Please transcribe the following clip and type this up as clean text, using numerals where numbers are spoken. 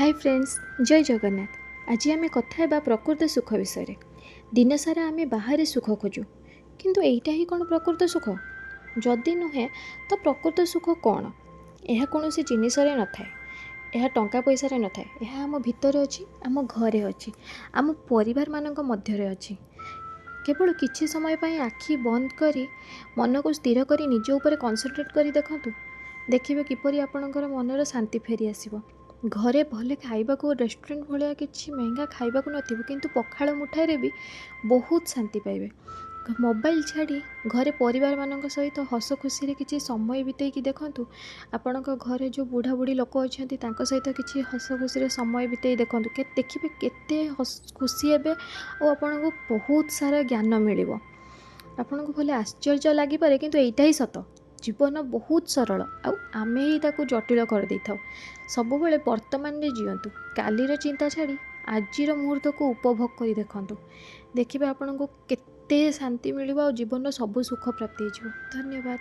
Hi friends, जय जगन्नाथ। आज आम कथा प्रकृत सुख विषय। दिन सारा आम बाहर सुख खोजु, किंतु एइटा ही कौन प्रकृत सुख? जदि नुहे तो प्रकृत सुख कौन? यह कौन सी जिनिस न थाए, यह टंका पैसा न थाए, यह आम भितर अच्छी, आम घरे अच्छी, आम परिवार मानक मध्य अच्छी। केवल किछि समय पाई आखि बंद करी मन को स्थिर करी निज ऊपर कॉन्संट्रेट करी देखंतु, देखिबे किपरि आपणकर मनर शांति फेरी आसीबो। घरे भले खाइबाकू रेस्टोरेंट भाया किसी महंगा खाइबाकू नथिबो, किंतु पखाल मुठाई भी बहुत शांति पाइबे। मोबाइल छाड़ी घरे परिवार मानक सहित हस खुशी किसी समय बितेकी देखंतु। आपणक घरे जो बुढ़ा बुढ़ी लोक अच्छा सहित किसी हस खुशी समय बितेई देखंतु, देखिबे केते खुशी हेबे और आपन को बहुत सारा ज्ञान मिलिबो। आपन को भले आश्चर्य लगिपारे, किंतु एइटा ही सत। जीवन बहुत सरल, आमे ही ताकू जटिल कर दे थाउ। सबुबले वर्तमान रे जियंतु, कालीर चिंता छाड़ी आजिर मुहूर्त को उपभोग कर देखंतु। देखिबे आपन को केते शांति मिलिबो और जीवन सब सुख प्राप्ति हो। धन्यवाद।